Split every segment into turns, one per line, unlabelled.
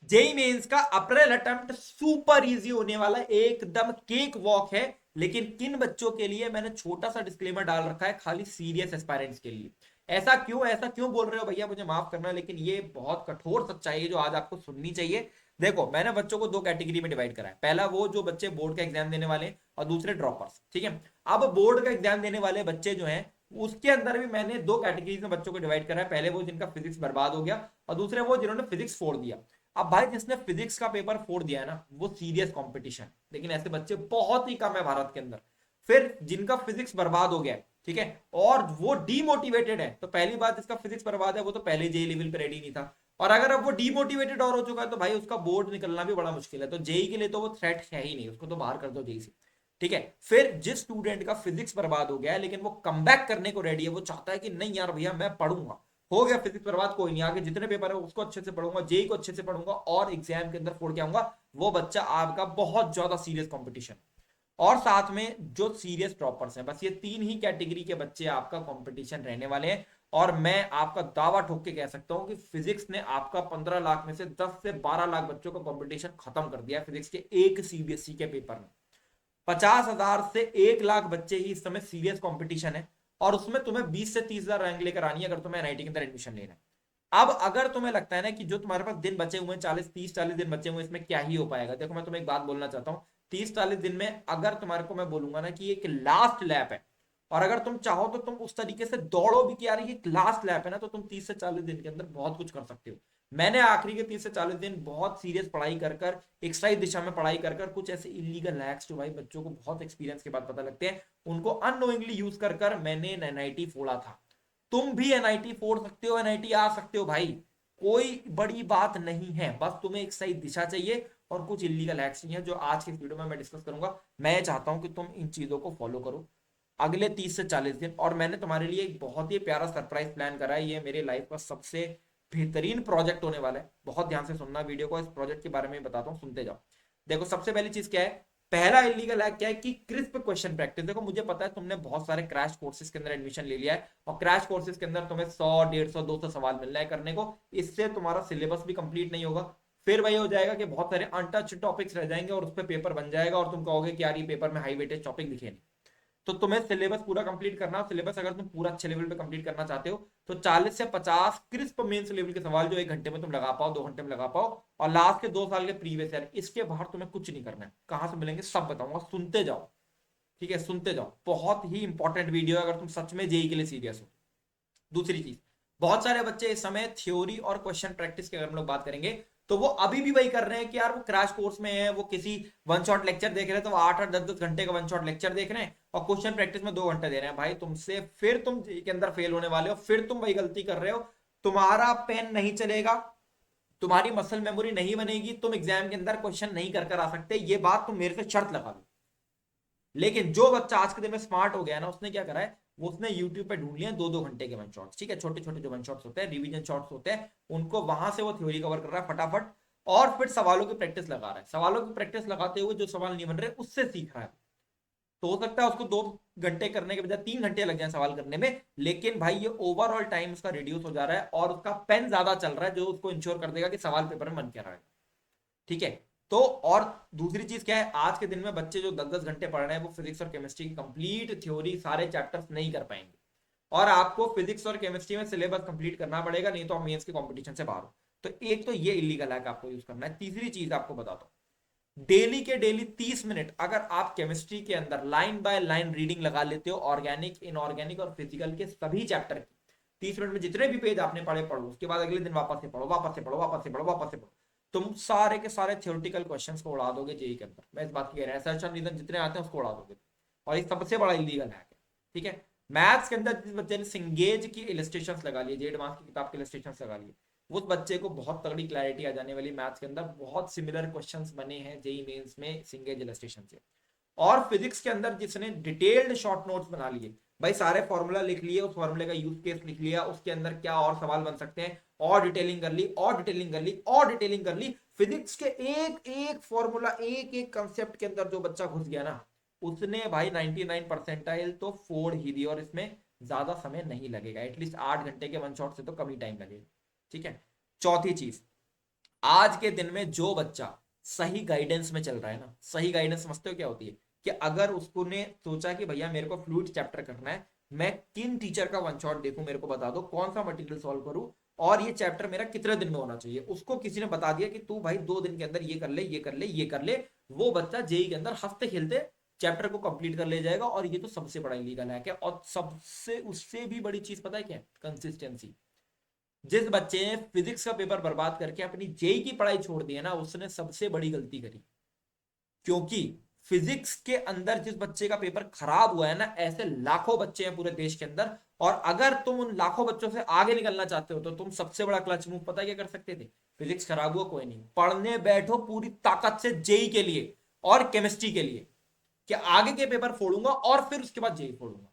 JEE mains का अप्रैल attempt super easy होने वाला है, एकदम केक वॉक है। लेकिन किन बच्चों के लिए मैंने छोटा सा डिस्क्लेमर डाल रखा है, खाली सीरियस एस्पायरेंट्स के लिए। ऐसा क्यों बोल रहे हो भैया, मुझे माफ करना, लेकिन ये बहुत कठोर सच्चाई है जो आज आपको सुननी चाहिए। देखो, मैंने बच्चों को दो कैटेगरी में डिवाइड करा है। पहला वो जो बच्चे बोर्ड का एग्जाम देने वाले हैं, और दूसरे ड्रॉपर्स, ठीक है। अब बोर्ड का एग्जाम देने वाले बच्चे जो हैं, उसके अंदर भी मैंने दो कैटेगरीज में बच्चों को डिवाइड करा है। पहले वो जिनका फिजिक्स बर्बाद हो गया, और दूसरे वो जिन्होंने फिजिक्स फोड़ दिया। अब भाई, जिसने फिजिक्स का पेपर फोड़ दिया है ना, वो सीरियस कंपटीशन, लेकिन ऐसे बच्चे बहुत ही कम है भारत के अंदर। फिर जिनका फिजिक्स बर्बाद हो गया है, ठीक है, और वो डीमोटिवेटेड है, तो पहली बात, जिसका फिजिक्स बर्बाद है वो तो पहले जेई लेवल पे रेडी नहीं था। और अगर अब वो डीमोटिवेटेड और हो चुका है, तो भाई उसका बोर्ड निकलना भी बड़ा मुश्किल है। तो जेई के लिए तो वो थ्रेट है ही नहीं, उसको तो बाहर कर दो जेई से। ठीक है। फिर जिस स्टूडेंट का फिजिक्स बर्बाद हो गया है, लेकिन वो कम करने को रेडी है, वो चाहता है कि नहीं यार भैया, मैं पढ़ूंगा, हो गया फिजिक्स बर्बाद, कोई नहीं, आगे जितने पेपर है उसको अच्छे से पढ़ूंगा, जेई को अच्छे से पढ़ूंगा, और एग्जाम के अंदर फोड़ के आऊंगा, वो बच्चा आपका बहुत ज्यादा सीरियस कंपटीशन। और साथ में जो सीरियस टॉपर्स हैं, बस ये तीन ही कैटेगरी के बच्चे आपका कंपटीशन रहने वाले हैं। और मैं आपका दावा ठोक के कह सकता हूं कि फिजिक्स ने आपका 15 लाख में से 10 से 12 लाख बच्चों का कंपटीशन खत्म कर दिया है फिजिक्स के एक सीबीएसई के पेपर में। 50,000 से 1 लाख बच्चे ही इस समय सीरियस कंपटीशन है। और उसमें तुम्हें 20 से 30 हजार रैंक लेकर आनी है, अगर तुम्हें एनआईटी के अंदर एडमिशन लेना है। अब अगर तुम्हें लगता है ना कि जो तुम्हारे पास दिन बचे हुए हैं, 40, 30, 40 दिन बचे हुए हैं, इसमें क्या ही हो पाएगा, देखो मैं तुम्हें एक बात बोलना चाहता हूँ। 30, 40 दिन में अगर तुम्हारे को मैं बोलूंगा ना कि एक लास्ट लैप है, और अगर तुम चाहो तो तुम उस तरीके से दौड़ो भी कि यार ये लास्ट लैप है ना, तो तुम 30 से 40 दिन के अंदर बहुत कुछ कर सकते हो। मैंने आखिरी के 30 से 40 दिन बहुत सीरियस पढ़ाई कर कर, एक सही दिशा में पढ़ाई कर कर, कुछ ऐसे इलीगल हैक्स जो भाई बच्चों को बहुत एक्सपीरियंस के बाद पता लगते हैं, उनको अननोइंगली यूज कर कर मैंने एनआईटी फोड़ा था। तुम भी एनआईटी फोड़ सकते हो, एनआईटी आ सकते हो भाई। कोई बड़ी बात नहीं है, बस तुम्हें एक सही दिशा चाहिए, और कुछ इलीगल हैक्स नहीं है जो आज के इस वीडियो में मैं डिस्कस करूंगा। मैं चाहता हूं कि तुम इन चीजों को फॉलो करो अगले 30 से 40 दिन। और मैंने तुम्हारे लिए एक बहुत ही प्यारा सरप्राइज प्लान करा है, ये मेरे लाइफ का सबसे बेहतरीन प्रोजेक्ट होने वाला है। बहुत ध्यान से सुनना वीडियो को, इस प्रोजेक्ट के बारे में बताता हूँ, सुनते जाओ। देखो, सबसे पहली चीज क्या है, पहला इलीगल है क्या है कि क्रिस्प क्वेश्चन प्रैक्टिस। देखो, मुझे पता है तुमने बहुत सारे क्रैश कोर्सेज के अंदर एडमिशन ले लिया है, और क्रैश कोर्सेज के अंदर तुम्हें 100, 150, 200 सवाल मिल रहा है करने को। इससे तुम्हारा सिलेबस भी कंप्लीट नहीं होगा। फिर वही हो जाएगा कि बहुत सारे अनटच टॉपिक्स रह जाएंगे, और उस पर पेपर बन जाएगा, और तुम कहोगे कि यार ये पेपर में हाई वेटेज टॉपिक दिखे नहीं। तो तुम्हें सिलेबस पूरा कंप्लीट करना, सिलेबस अगर तुम पूरा अच्छे लेवल पे कंप्लीट करना चाहते हो, तो 40 से 50 क्रिस्प मेंस लेवल के सवाल जो 1 घंटे में तुम लगा पाओ, 2 घंटे में लगा पाओ, और लास्ट के 2 साल के प्रीवियस ईयर, इसके बाहर तुम्हें कुछ नहीं करना है। कहां से मिलेंगे सब बताऊंगा, सुनते जाओ। ठीक है, सुनते जाओ, बहुत ही इंपॉर्टेंट वीडियो है अगर तुम सच में जेई के लिए सीरियस हो। दूसरी चीज, बहुत सारे बच्चे इस समय थ्योरी और क्वेश्चन प्रैक्टिस की अगर हम लोग बात करेंगे, तो वो अभी भी वही कर रहे हैं कि यार वो क्रैश कोर्स में है, वो किसी वन शॉट लेक्चर देख रहे हैं, तो वो 8, 8, 10, 10 घंटे का वन शॉट लेक्चर देख रहे हैं, और क्वेश्चन प्रैक्टिस में 2 घंटे दे रहे हैं। भाई तुमसे फिर तुम के अंदर फेल होने वाले हो, फिर तुम वही गलती कर रहे हो। तुम्हारा पेन नहीं चलेगा, तुम्हारी मसल मेमोरी नहीं बनेगी, तुम एग्जाम के अंदर क्वेश्चन नहीं कर कर आ सकते, ये बात तुम मेरे से शर्त लगा लो। लेकिन जो बच्चा आज के दिन में स्मार्ट हो गया ना, उसने क्या करा है, वो उसने यूट्यूब पे ढूंढ लिया 2-2 घंटे के वन शॉट्स, ठीक है, छोटे छोटे जो वन शॉट्स होते हैं, रिवीजन शॉट्स होते हैं, उनको वहां से वो थ्योरी कवर कर रहा है फटाफट। और फिर सवालों की प्रैक्टिस लगा रहा है, सवालों की प्रैक्टिस लगाते हुए जो सवाल नहीं बन रहे उससे सीख रहा है। तो हो सकता है उसको 2 घंटे करने के बजाय 3 घंटे लग जाए सवाल करने में, लेकिन भाई ये ओवरऑल टाइम उसका रिड्यूस हो जा रहा है, और उसका पेन ज्यादा चल रहा है, जो उसको इंश्योर कर देगा कि सवाल पेपर में बन के रहा है। ठीक है। तो और दूसरी चीज क्या है, आज के दिन में बच्चे जो 10-10 घंटे पढ़ रहे हैं, वो फिजिक्स और केमिस्ट्री की कंप्लीट थ्योरी सारे चैप्टर्स नहीं कर पाएंगे। और आपको फिजिक्स और केमिस्ट्री में सिलेबस कंप्लीट करना पड़ेगा, नहीं तो आप मेंस के कंपटीशन से बाहर हो। तो एक तो ये इलीगल है कि आपको यूज करना है। तीसरी चीज आपको बताता हूं, डेली के डेली 30 मिनट अगर आप केमिस्ट्री के अंदर लाइन बाय लाइन रीडिंग लगा लेते हो, ऑर्गेनिक, इनऑर्गेनिक और फिजिकल के सभी चैप्टर की, 30 मिनट में जितने भी पेज आपने पढ़े पढ़ो, उसके बाद अगले दिन वापस से पढ़ो, वापस से पढ़ो, वापस से पढ़ो, वापस से पढ़ो, तुम सारे के सारे थ्योरेटिकल क्वेश्चंस को उड़ा दोगे जेई के अंदर। मैं इस बात की कह रहा हूँ, रीजन जितने आते हैं उसको उड़ा दोगे। और ये सबसे बड़ा इलीगल है। ठीक है। मैथ्स के अंदर जिस बच्चे ने सिंगेज की इलस्ट्रेशंस लगा लिए, जेड मार्क्स की किताब के इलस्ट्रेशंस लगा लिए, उस बच्चे को बहुत तगड़ी क्लैरिटी आ जाने वाली। मैथ्स के अंदर बहुत सिमिलर क्वेश्चंस बने हैं जेई मेंस में सिंगेज इलस्ट्रेशन से। और फिजिक्स के अंदर जिसने डिटेल्ड शॉर्ट नोट्स बना लिए, भाई सारे फॉर्मूला लिख लिए, उस फॉर्मूले का यूज केस लिख लिया, उसके अंदर क्या और सवाल बन सकते हैं, और डिटेलिंग कर ली, और डिटेलिंग कर ली, और डिटेलिंग कर ली। फिजिक्स के एक एक फॉर्मूला, एक एक कंसेप्ट के अंदर जो बच्चा घुस गया ना, उसने भाई 99 परसेंटाइल तो फोड़ ही दी, और इसमें ज्यादा समय नहीं लगेगा, एटलीस्ट 8 घंटे के वन शॉट से तो कम ही टाइम लगेगा। ठीक है। चौथी चीज, आज के दिन में जो बच्चा सही गाइडेंस में चल रहा है ना, सही गाइडेंस समझते हो क्या होती है, कि अगर उसको ने सोचा कि भैया मेरे को फ्लूइड चैप्टर करना है, मैं किन टीचर का वन शॉट देखूं, मेरे को बता दो कौन सा मटेरियल सॉल्व करूं, और ये चैप्टर मेरा कितने दिन में होना चाहिए, उसको किसी ने बता दिया कि तू भाई 2 दिन के अंदर ये कर ले, ये कर ले, ये कर ले, वो बच्चा जेई के अंदर हंसते खेलते चैप्टर को कंप्लीट कर ले जाएगा। और ये तो सबसे बड़ा इलीगल है क्या, और सबसे उससे भी बड़ी चीज पता है क्या, कंसिस्टेंसी। जिस बच्चे ने फिजिक्स का पेपर बर्बाद करके अपनी जेई की पढ़ाई छोड़ दी है ना, उसने सबसे बड़ी गलती करी। क्योंकि फिजिक्स के अंदर जिस बच्चे का पेपर खराब हुआ है ना, ऐसे लाखों बच्चे हैं पूरे देश के अंदर। और अगर तुम उन लाखों बच्चों से आगे निकलना चाहते हो तो तुम सबसे बड़ा क्लच मूव पता है क्या कर सकते थे, फिजिक्स खराब हुआ कोई नहीं, पढ़ने बैठो पूरी ताकत से जेई के लिए और केमिस्ट्री के लिए, कि आगे के पेपर फोड़ूंगा और फिर उसके बाद जेई फोड़ूंगा।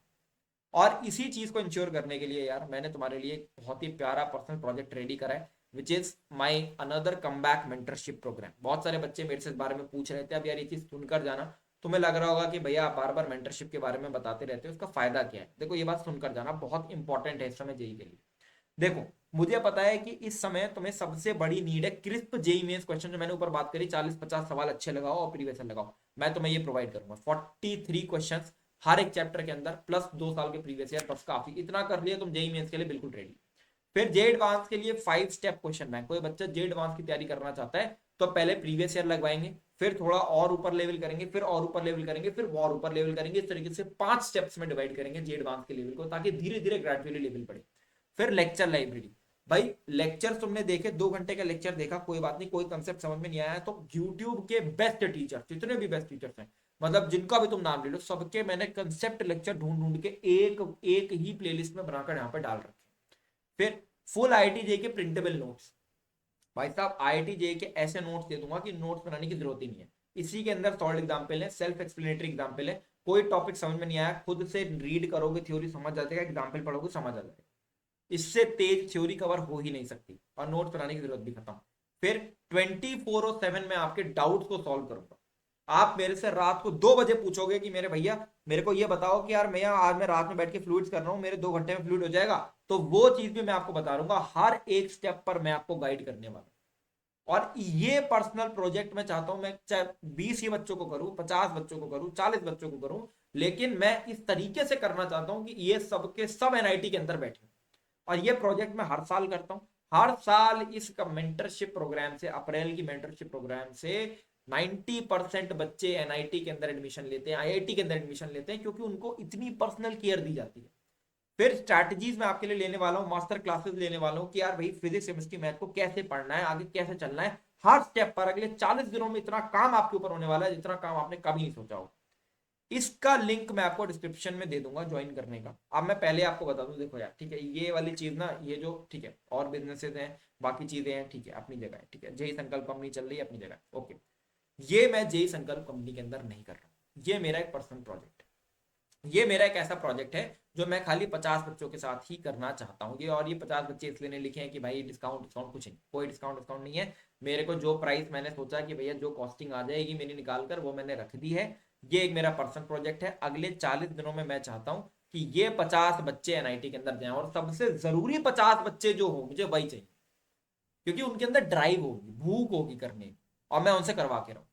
और इसी चीज को इंश्योर करने के लिए यार मैंने तुम्हारे लिए एक बहुत ही प्यारा पर्सनल प्रोजेक्ट रेडी करा है, which is my another come back mentorship programme. बहुत सारे बच्चे मेरे से इस बारे में पूछ रहे थे। अब यार ये चीज सुनकर जाना, तुम्हें लग रहा होगा कि भैया आप बार बार मेंटरशिप के बारे में बताते रहते हो, उसका फायदा क्या है। देखो ये बात सुनकर जाना, बहुत इंपॉर्टेंट है इस समय जेई के लिए। देखो मुझे पता है कि इस समय तुम्हें सबसे बड़ी नीड है क्रिस्प जेई मेंस क्वेश्चन, जो मैंने ऊपर बात करी, 40-50 सवाल अच्छे लगाओ और प्रीवियस लगाओ। मैं तुम्हें ये प्रोवाइड करूंगा 43 क्वेश्चन हर एक चैप्टर के अंदर, प्लस 2 साल के प्रीवियस ईयर, बस काफी। इतना कर लिया तुम जेई मेंस के लिए बिल्कुल रेडी। फिर जे एडवांस के लिए 5 स्टेप क्वेश्चन बैंक। कोई बच्चा जे एडवांस की तैयारी करना चाहता है तो पहले प्रीवियस ईयर लगवाएंगे, फिर थोड़ा और ऊपर लेवल करेंगे, फिर और ऊपर लेवल करेंगे, फिर और ऊपर लेवल करेंगे। इस तरीके से 5 स्टेप्स में डिवाइड करेंगे जे एडवांस के लेवल को, ताकि धीरे धीरे ग्रेजुअली लेवल बढ़े। फिर लेक्चर लाइब्रेरी। भाई लेक्चर तुमने देखे, 2 घंटे का लेक्चर देखा, कोई बात नहीं, कोई कंसेप्ट समझ में नहीं आया तो यूट्यूब के बेस्ट टीचर, जितने भी बेस्ट टीचर्स हैं, मतलब जिनका भी तुम नाम ले लो, सबके मैंने कंसेप्ट लेक्चर ढूंढ ढूंढ के एक एक ही प्लेलिस्ट में बनाकर यहाँ पे डाल रखे। फिर फुल आईआईटी जे के प्रिंटेबल नोट्स। भाई साहब आईआईटी जे के ऐसे नोट्स दे दूंगा कि नोट्स बनाने की जरूरत ही नहीं है। इसी के अंदर सॉल्व एग्जाम्पल है, सेल्फ एक्सप्लेनेटरी एग्जाम्पल है। कोई टॉपिक समझ में नहीं आया, खुद से रीड करोगे, थ्योरी समझ आ जाएगा, एग्जाम्पल पढ़ोगे समझ आ जाएगा। इससे तेज थ्योरी कवर हो ही नहीं सकती, और नोट्स बनाने की जरूरत भी खत्म। फिर 24/7 में आपके डाउट्स को सॉल्व करूंगा। आप मेरे से रात को 2 बजे पूछोगे कि मेरे भैया मेरे को ये बताओ कि यार मैं आज मैं रात में बैठ के फ्लूइड्स कर रहा हूँ, मेरे 2 घंटे में फ्लूइड हो जाएगा, तो वो चीज भी मैं आपको बता दूंगा। हर एक स्टेप पर मैं आपको गाइड करने वाला हूं। और ये पर्सनल प्रोजेक्ट मैं चाहता हूं, मैं चाहे 20 ही बच्चों को करूं, 50 बच्चों को करूं, 40 बच्चों को करूं, लेकिन मैं इस तरीके से करना चाहता हूं कि ये सबके सब एनआईटी के अंदर बैठे। और ये प्रोजेक्ट मैं हर साल करता हूँ। हर साल इस मेंटरशिप प्रोग्राम से, अप्रैल की मेंटरशिप प्रोग्राम से 90% बच्चे एनआईटी के अंदर एडमिशन लेते हैं, आईआईटी के अंदर एडमिशन लेते हैं, क्योंकि उनको इतनी पर्सनल केयर दी जाती है। फिर स्ट्रैटेजीज मैं आपके लिए लेने वाला हूँ, मास्टर क्लासेस लेने वाला हूँ कि यार भाई फिजिक्स केमिस्ट्री मैथ को कैसे पढ़ना है, आगे कैसे चलना है। हर स्टेप पर अगले 40 दिनों में इतना काम आपके ऊपर होने वाला है जितना काम आपने कभी नहीं सोचा हो। इसका लिंक मैं आपको डिस्क्रिप्शन में दे दूंगा ज्वाइन करने का। अब मैं पहले आपको बता दूं, देखो यार ठीक है, ये वाली चीज ना, ये जो ठीक है और बिजनेसेस हैं, बाकी चीजें हैं, ठीक है अपनी जगह है, ठीक है जेई संकल्प कंपनी चल रही है अपनी जगह, ओके। ये मैं जेई संकल्प कंपनी के अंदर नहीं कर रहा हूँ, ये मेरा एक पर्सनल प्रोजेक्ट है। ये मेरा एक ऐसा प्रोजेक्ट है जो मैं खाली 50 बच्चों के साथ ही करना चाहता हूँ। ये और ये 50 बच्चे इसलिए नहीं लिखे हैं कि भाई डिस्काउंट डिस्काउंट, कुछ नहीं, कोई डिस्काउंट डिस्काउंट नहीं है। मेरे को जो प्राइस मैंने सोचा कि भैया जो कॉस्टिंग आ जाएगी मेरी निकाल कर, वो मैंने रख दी है। ये एक मेरा पर्सनल प्रोजेक्ट है। अगले 40 दिनों में मैं चाहता हूँ कि ये 50 बच्चे एनआईटी के अंदर जाएं, और सबसे जरूरी 50 बच्चे जो हो मुझे वही चाहिए, क्योंकि उनके अंदर ड्राइव होगी, भूख होगी करने की, और मैं उनसे करवा के रहूँ।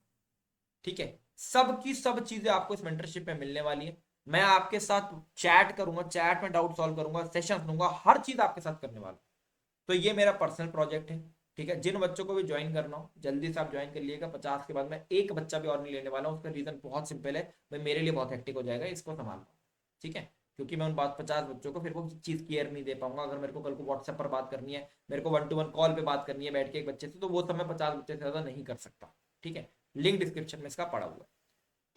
ठीक है, सबकी सब चीजें आपको इस मेंटरशिप में मिलने वाली है। मैं आपके साथ चैट करूंगा, चैट में डाउट सॉल्व करूंगा, सेशन दूंगा, हर चीज आपके साथ करने वाला। तो ये मेरा पर्सनल प्रोजेक्ट है। ठीक है, जिन बच्चों को भी ज्वाइन करना हो जल्दी से आप ज्वाइन कर लीजिएगा। 50 के बाद मैं एक बच्चा भी और नहीं लेने वाला हूँ। उसका रीजन बहुत सिंपल है, भाई मेरे लिए बहुत हेक्टिक हो जाएगा इसको संभालना। ठीक है, क्योंकि मैं उन बात 50 बच्चों को फिर वो चीज क्लियर नहीं दे पाऊंगा। अगर मेरे को कल को व्हाट्सएप पर बात करनी है, मेरे को 1-to-1 कॉल पे बात करनी है बैठ के एक बच्चे से, तो वो सब मैं 50 बच्चे से ज्यादा नहीं कर सकता। ठीक है, लिंक डिस्क्रिप्शन में इसका पड़ा हुआ है।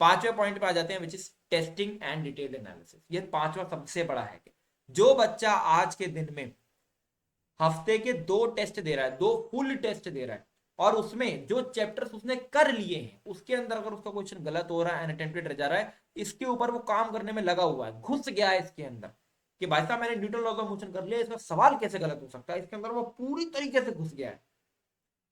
पांचवें पॉइंट पे आ जाते हैं, which is testing and detailed analysis. ये पांचवा सबसे बड़ा है कि जो बच्चा आज के दिन में हफ्ते के 2 टेस्ट दे रहा है, 2 फुल टेस्ट दे रहा है, और उसमें जो चैप्टर्स उसने कर लिए हैं उसके अंदर अगर उसका क्वेश्चन गलत हो रहा है, अनअटेम्प्टेड रह जा रहा है, इसके ऊपर वो काम करने में लगा हुआ है, घुस गया है इसके अंदर, कि भाई साहब मैंने न्यूटन लॉज ऑफ मोशन कर लिया, इसका सवाल कैसे गलत हो सकता है, इसके अंदर वो पूरी तरीके से घुस गया है,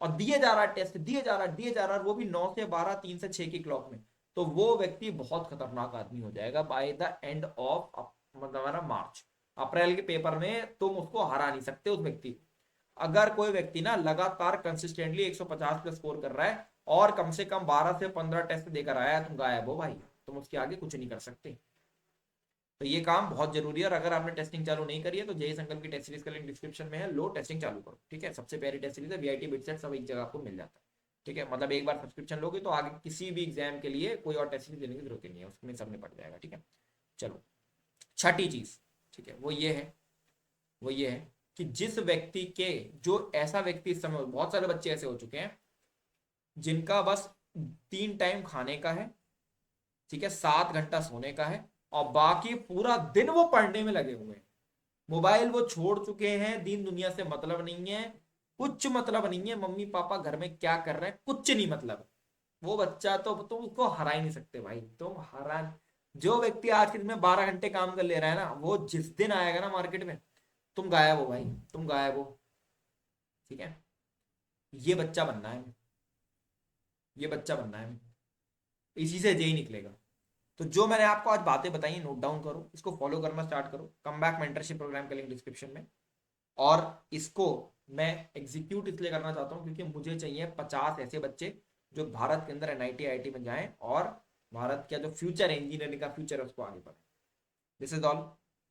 और दिए जा रहा है टेस्ट, दिए जा रहा है, दिए जा रहा है, वो भी 9 से 12, 3 से 6 की क्लॉक में। तो वो व्यक्ति बहुत खतरनाक आदमी हो जाएगा बाय द एंड ऑफ मतलब मार्च, अप्रैल के पेपर में तुम उसको हरा नहीं सकते उस व्यक्ति को। अगर कोई व्यक्ति ना लगातार कंसिस्टेंटली 150 प्लस स्कोर कर रहा है और कम से कम 12 से 15 टेस्ट देकर आया है, तुम गायब हो भाई, तुम उसके आगे कुछ नहीं कर सकते। तो ये काम बहुत जरूरी है। और अगर आपने टेस्टिंग चालू नहीं करी है तो जेई संकल्प की टेस्ट सीरीज का लिंक डिस्क्रिप्शन में है, लो टेस्टिंग चालू करो, ठीक है। सबसे प्यारी टेस्ट सीरीज है, वीआईटी बिटसेट सब एक जगह आपको मिल जाता है, ठीक है। मतलब एक बार सब्सक्रिप्शन लोगे तो आगे किसी भी एग्जाम के लिए कोई और टेस्ट सीरीज लेने की जरूरत नहीं है, उसमें सब निपट जाएगा, ठीक है। चलो छठी चीज, ठीक है, वो ये है कि जिस व्यक्ति के, जो ऐसा व्यक्ति इस समय, बहुत सारे बच्चे ऐसे हो चुके हैं जिनका बस 3 टाइम खाने का है, ठीक है, 7 घंटा सोने का है, और बाकी पूरा दिन वो पढ़ने में लगे हुए हैं। मोबाइल वो छोड़ चुके हैं, दीन दुनिया से मतलब नहीं है, कुछ मतलब नहीं है, मम्मी पापा घर में क्या कर रहे हैं कुछ नहीं मतलब। वो बच्चा तो तुम उसको हरा ही नहीं सकते भाई, तुम हरा। जो व्यक्ति आज के दिन में 12 घंटे काम कर ले रहा है ना, वो जिस दिन आएगा ना मार्केट में, तुम गायब हो भाई, तुम गायब हो, ठीक है। ये बच्चा बनना है, ये बच्चा बनना है, इसी से जेई निकलेगा। तो जो मैंने आपको आज बातें बताई नोट डाउन करो, इसको फॉलो करना स्टार्ट करो। कम बैक मेंटरशिप प्रोग्राम का लिंक डिस्क्रिप्शन में। और इसको मैं एग्जीक्यूट इसलिए करना चाहता हूँ क्योंकि मुझे चाहिए 50 ऐसे बच्चे जो भारत के अंदर एनआईटी आईआईटी में जाएं और भारत का जो फ्यूचर है, इंजीनियरिंग का फ्यूचर है, उसको आगे बढ़े। This is all.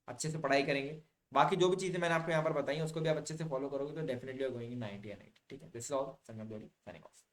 अच्छे से पढ़ाई करेंगे, बाकी जो भी चीजें मैंने आपको यहाँ पर बताई उसको भी आप अच्छे से फॉलो करोगे तो डेफिनेटली गोइंग इन 90 एनआईटी, ठीक है। This is all. Sangam signing off.